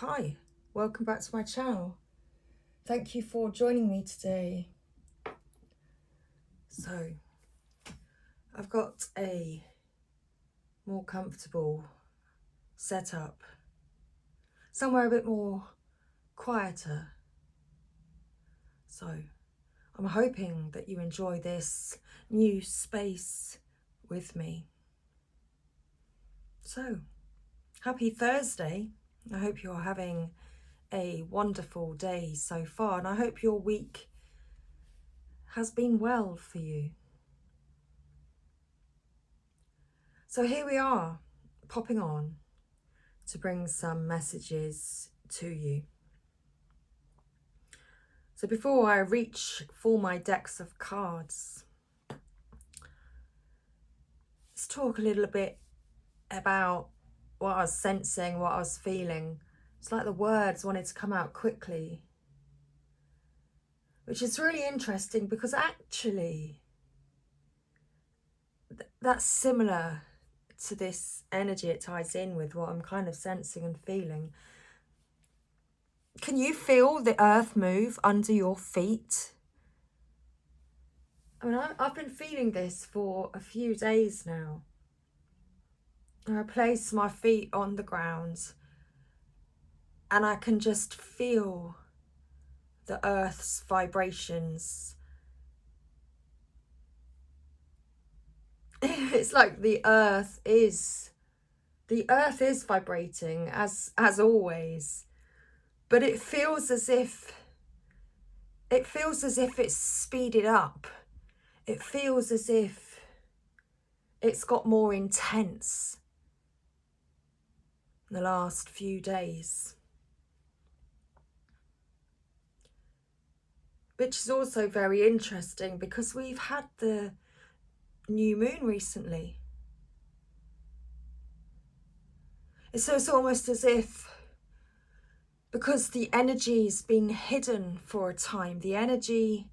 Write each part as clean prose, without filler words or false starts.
Hi, welcome back to my channel. Thank you for joining me today. So, I've got a more comfortable setup, somewhere a bit more quieter. So, I'm hoping that you enjoy this new space with me. So, happy Thursday. I hope you're having a wonderful day so far, and I hope your week has been well for you. So here we are, popping on to bring some messages to you. So before I reach for my decks of cards, let's talk a little bit about what I was sensing, what I was feeling. It's like the words wanted to come out quickly, which is really interesting because actually that's similar to this energy. It ties in with what I'm kind of sensing and feeling. Can you feel the earth move under your feet? I mean, I've been feeling this for a few days now. I place my feet on the ground and I can just feel the earth's vibrations. It's like the earth is vibrating as always, but it feels as if it's speeded up. It feels as if it's got more intense in the last few days. Which is also very interesting because we've had the new moon recently. So it's almost as if, because the energy's been hidden for a time, the energy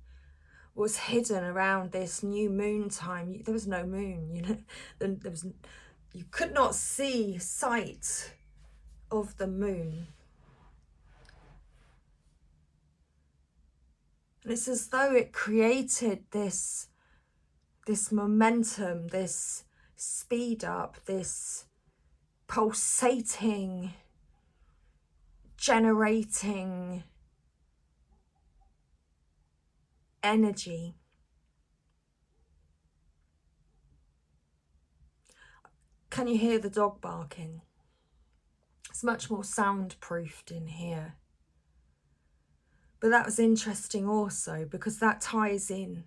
was hidden around this new moon time. There was no moon, you know. You could not see sight of the moon. And it's as though it created this momentum, this speed up, this pulsating, generating energy. Can you hear the dog barking? It's much more soundproofed in here. But that was interesting also because that ties in.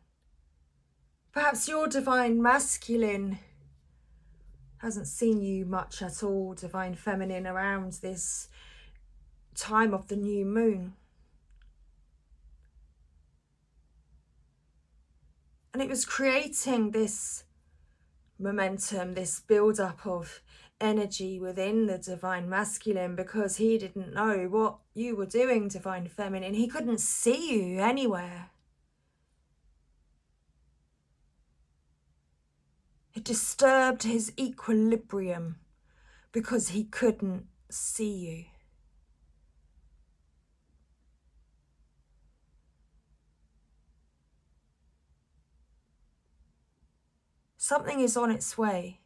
Perhaps your divine masculine hasn't seen you much at all, divine feminine, around this time of the new moon. And it was creating this momentum, this build-up of energy within the divine masculine because he didn't know what you were doing, divine feminine. He couldn't see you anywhere. It disturbed his equilibrium because he couldn't see you. Something is on its way.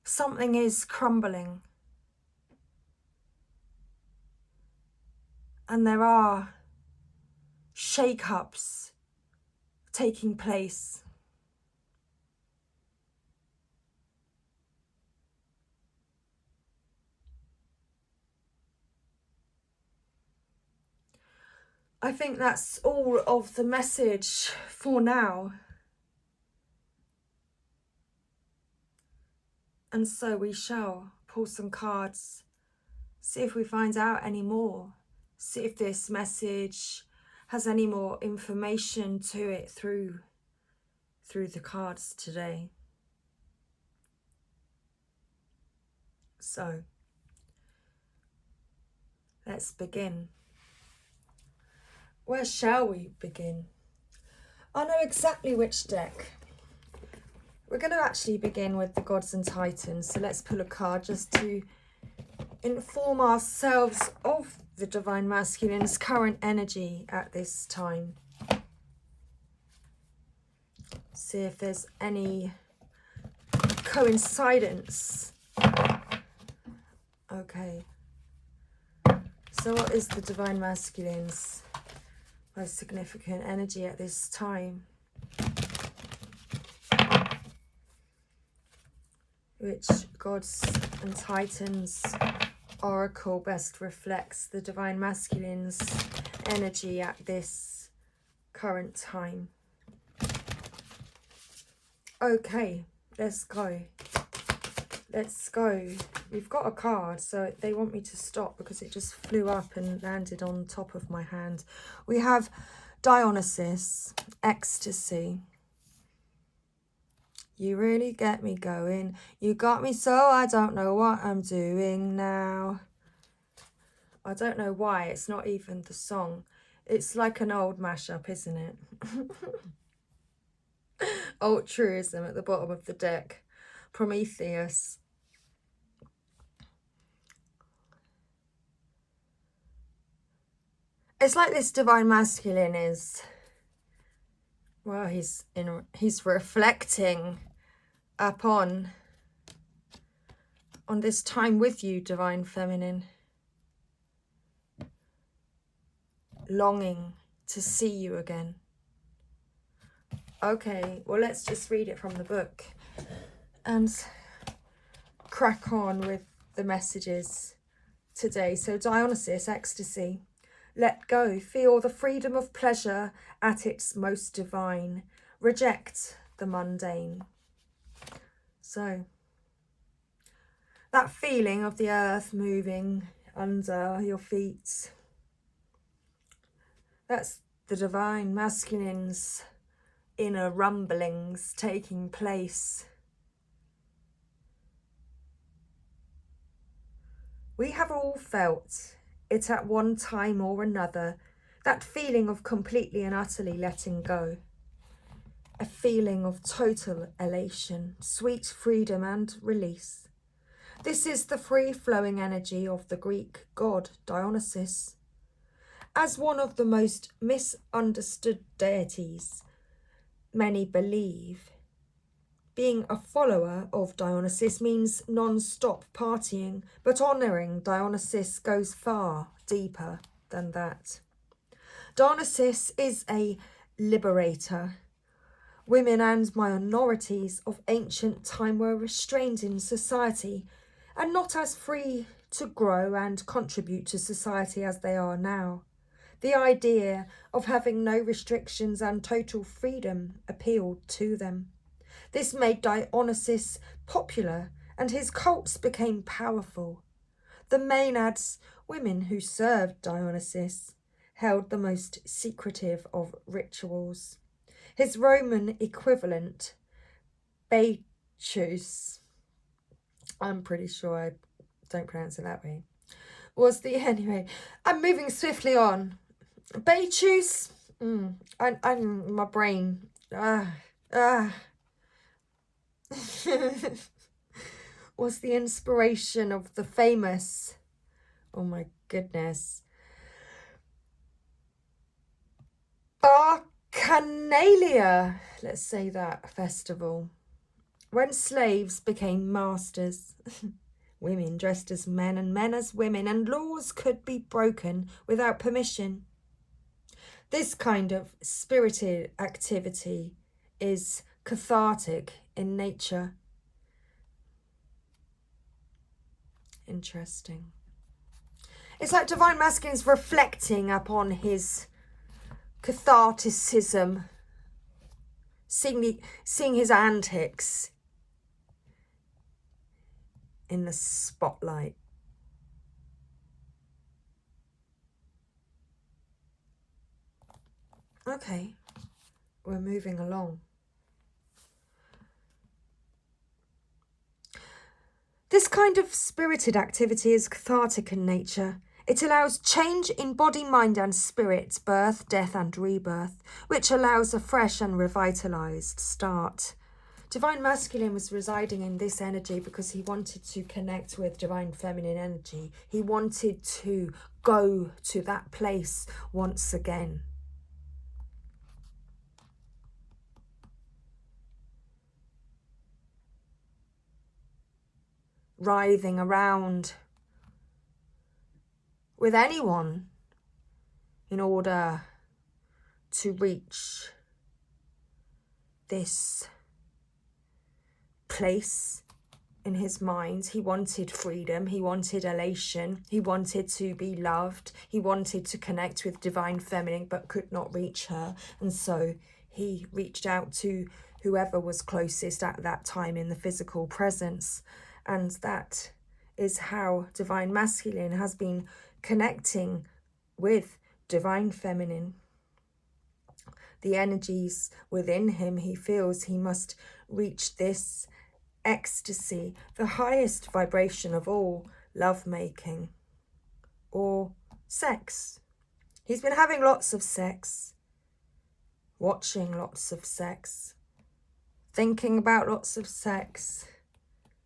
Something is crumbling. And there are shake-ups taking place. I think that's all of the message for now. And so we shall pull some cards, see if we find out any more, see if this message has any more information to it through the cards today. So, let's begin. Where shall we begin? I know exactly which deck. We're going to actually begin with the Gods and Titans. So let's pull a card just to inform ourselves of the Divine Masculine's current energy at this time. See if there's any coincidence. Okay. So what is the Divine Masculine's most significant energy at this time? Which Gods and Titans oracle best reflects the Divine Masculine's energy at this current time? Okay, let's go. Let's go. We've got a card, so they want me to stop because it just flew up and landed on top of my hand. We have Dionysus, ecstasy. You really get me going. You got me so I don't know what I'm doing now. I don't know why. It's not even the song. It's like an old mashup, isn't it? Altruism at the bottom of the deck. Prometheus. It's like this Divine Masculine is, well, he's reflecting upon this time with you, Divine Feminine. Longing to see you again. Okay, well, let's just read it from the book and crack on with the messages today. So Dionysus, ecstasy. Let go, feel the freedom of pleasure at its most divine. Reject the mundane. So, that feeling of the earth moving under your feet, that's the Divine Masculine's inner rumblings taking place. We have all felt it at one time or another, that feeling of completely and utterly letting go. A feeling of total elation, sweet freedom and release. This is the free-flowing energy of the Greek god Dionysus. As one of the most misunderstood deities, many believe, being a follower of Dionysus means non-stop partying, but honouring Dionysus goes far deeper than that. Dionysus is a liberator. Women and minorities of ancient time were restrained in society and not as free to grow and contribute to society as they are now. The idea of having no restrictions and total freedom appealed to them. This made Dionysus popular, and his cults became powerful. The Maenads, women who served Dionysus, held the most secretive of rituals. His Roman equivalent, Beatrice, I'm pretty sure I don't pronounce it that way, anyway, I'm moving swiftly on. Beatrice, I'm my brain, was the inspiration of the famous, oh my goodness, Bacchanalia, let's say that, festival, when slaves became masters, women dressed as men and men as women, and laws could be broken without permission. This kind of spirited activity is cathartic in nature. Interesting. It's like Divine Masculine's reflecting upon his catharticism, seeing his antics in the spotlight. Okay, we're moving along. This kind of spirited activity is cathartic in nature. It allows change in body, mind and spirit, birth, death and rebirth, which allows a fresh and revitalized start. Divine Masculine was residing in this energy because he wanted to connect with Divine Feminine energy. He wanted to go to that place once again. Writhing around with anyone in order to reach this place in his mind. He wanted freedom, he wanted elation, he wanted to be loved, he wanted to connect with Divine Feminine but could not reach her, and so he reached out to whoever was closest at that time in the physical presence. And that is how Divine Masculine has been connecting with Divine Feminine. The energies within him, he feels he must reach this ecstasy, the highest vibration of all, lovemaking or sex. He's been having lots of sex, watching lots of sex, thinking about lots of sex,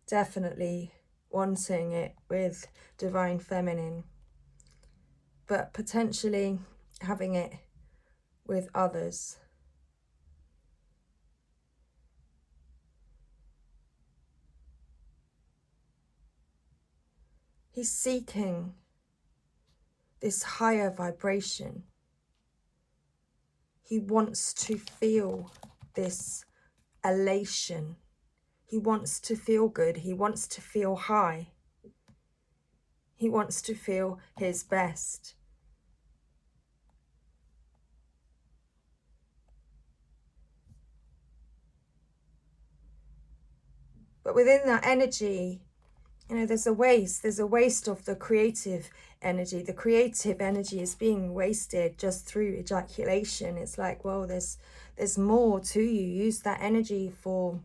definitely wanting it with Divine Feminine, but potentially having it with others. He's seeking this higher vibration. He wants to feel this elation. He wants to feel good. He wants to feel high. He wants to feel his best. But within that energy, you know, there's a waste of the creative energy. The creative energy is being wasted just through ejaculation. It's like, well, there's more to you. Use that energy for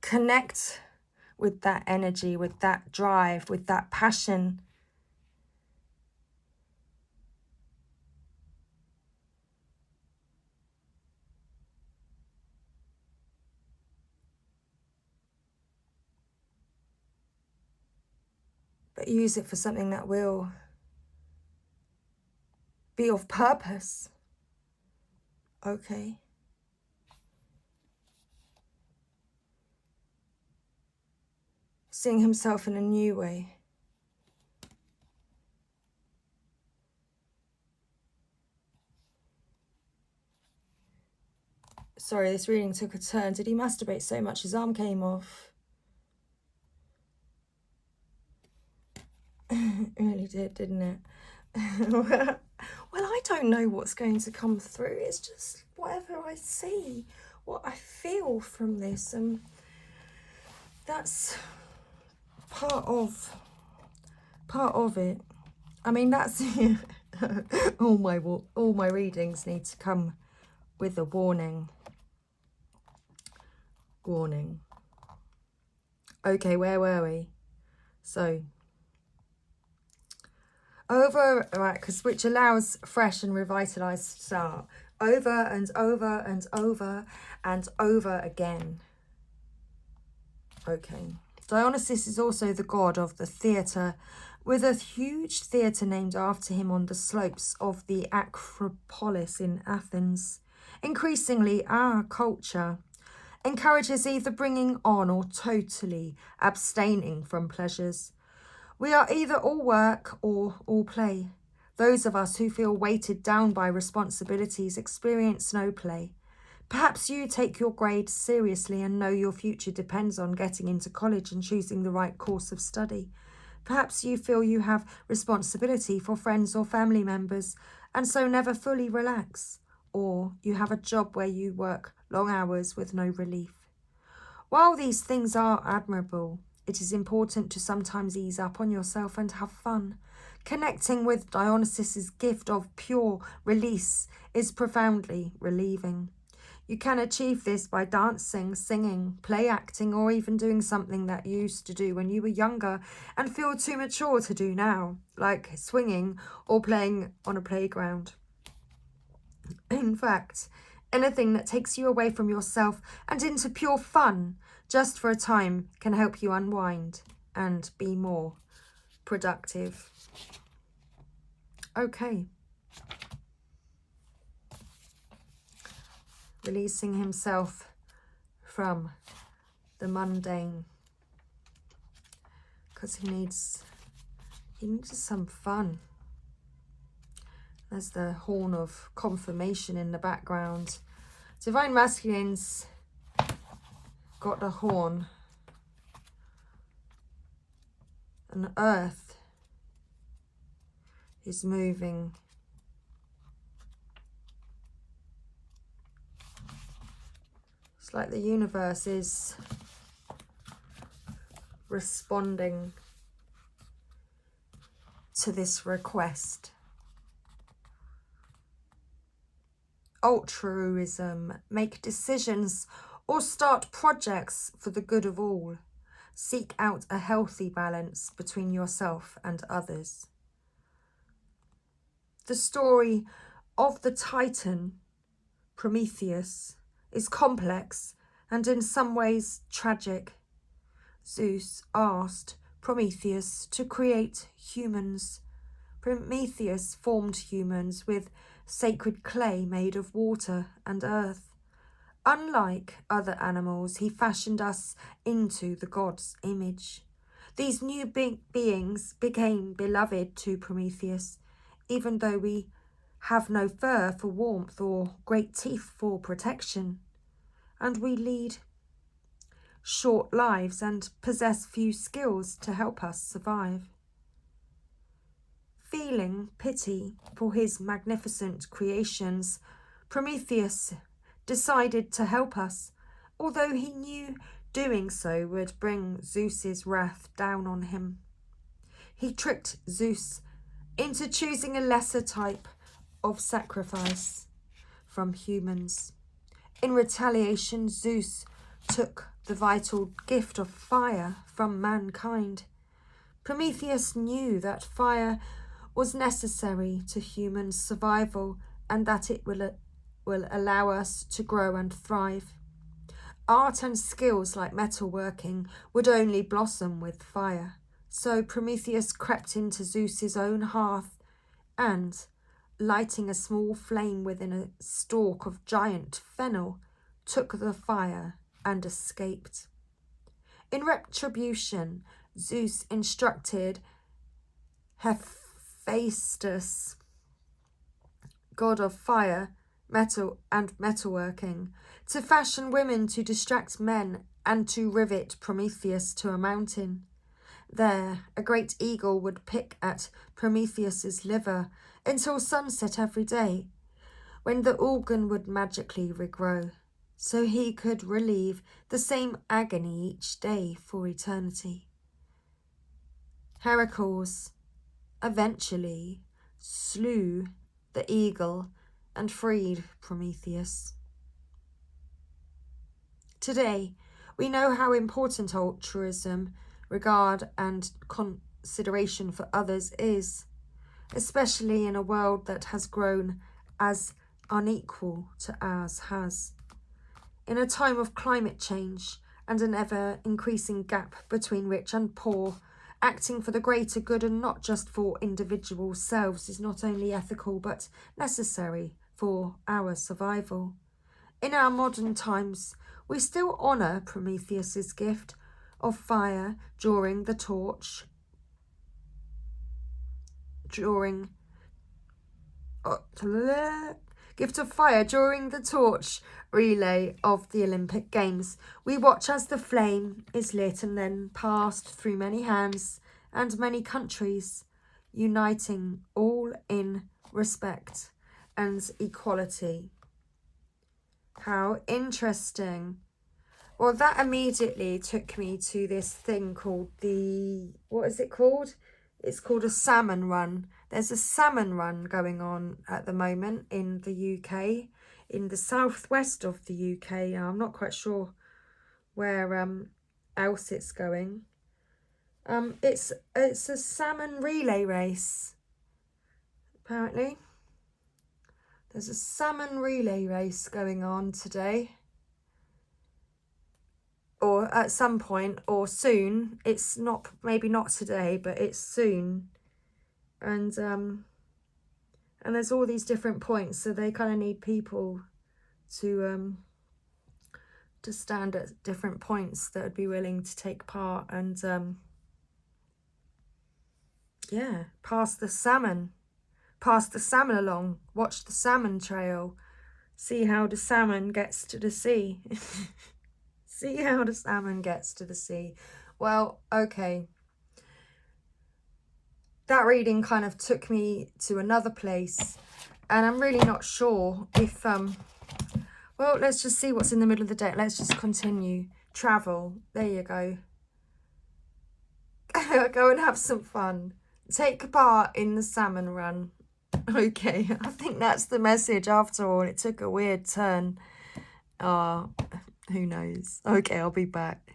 connect with that energy, with that drive, with that passion. But use it for something that will be of purpose. Okay. Seeing himself in a new way. Sorry, this reading took a turn. Did he masturbate so much his arm came off? It really did, didn't it? Well, I don't know what's going to come through. It's just whatever I see, what I feel from this, and that's part of it. I mean, that's all my readings need to come with a warning. Okay, where were we? So over, right, because which allows fresh and revitalized start. Over and over and over and over again. Okay. Dionysus is also the god of the theatre, with a huge theatre named after him on the slopes of the Acropolis in Athens. Increasingly, our culture encourages either bringing on or totally abstaining from pleasures. We are either all work or all play. Those of us who feel weighted down by responsibilities experience no play. Perhaps you take your grades seriously and know your future depends on getting into college and choosing the right course of study. Perhaps you feel you have responsibility for friends or family members and so never fully relax. Or you have a job where you work long hours with no relief. While these things are admirable, it is important to sometimes ease up on yourself and have fun. Connecting with Dionysus's gift of pure release is profoundly relieving. You can achieve this by dancing, singing, play acting, or even doing something that you used to do when you were younger and feel too mature to do now, like swinging or playing on a playground. In fact, Anything that takes you away from yourself and into pure fun, just for a time, can help you unwind and be more productive. Okay. Releasing himself from the mundane, because he needs some fun. There's the horn of confirmation in the background. Divine Masculine's got the horn, and the earth is moving. It's like the universe is responding to this request. Altruism, make decisions or start projects for the good of all. Seek out a healthy balance between yourself and others. The story of the Titan, Prometheus, is complex and in some ways tragic. Zeus asked Prometheus to create humans. Prometheus formed humans with sacred clay made of water and earth. Unlike other animals, he fashioned us into the god's image. These new beings became beloved to Prometheus, even though we have no fur for warmth or great teeth for protection, and we lead short lives and possess few skills to help us survive. Feeling pity for his magnificent creations, Prometheus decided to help us, although he knew doing so would bring Zeus's wrath down on him. He tricked Zeus into choosing a lesser type of sacrifice from humans. In retaliation, Zeus took the vital gift of fire from mankind. Prometheus knew that fire was necessary to human survival and that it will allow us to grow and thrive. Art and skills like metalworking would only blossom with fire. So Prometheus crept into Zeus's own hearth and, lighting a small flame within a stalk of giant fennel, took the fire and escaped. In retribution, Zeus instructed Hephaestus, god of fire, metal and metalworking, to fashion women to distract men and to rivet Prometheus to a mountain. There, a great eagle would pick at Prometheus's liver until sunset every day, when the organ would magically regrow, so he could relieve the same agony each day for eternity. Heracles eventually slew the eagle and freed Prometheus. Today, we know how important altruism, regard and consideration for others is, especially in a world that has grown as unequal to ours has. In a time of climate change and an ever-increasing gap between rich and poor, acting for the greater good and not just for individual selves is not only ethical but necessary for our survival. In our modern times, we still honour Prometheus's gift of fire during the torch, gift of fire during the torch relay of the Olympic Games. We watch as the flame is lit and then passed through many hands and many countries, uniting all in respect and equality. How interesting. Well, that immediately took me to this thing called what is it called? It's called a salmon run. There's a salmon run going on at the moment in the UK, in the southwest of the UK. I'm not quite sure where else it's going. It's a salmon relay race, apparently. There's a salmon relay race going on today, or at some point, or soon. It's not, maybe not today, but it's soon. And there's all these different points, so they kind of need people to stand at different points that would be willing to take part and yeah, pass the salmon along, watch the salmon trail, see how the salmon gets to the sea. See how the salmon gets to the sea. Well, okay. That reading kind of took me to another place, and I'm really not sure if, well, let's just see what's in the middle of the deck. Let's just continue. Travel. There you go. Go and have some fun. Take part in the salmon run. Okay, I think that's the message after all. It took a weird turn. Who knows? Okay, I'll be back.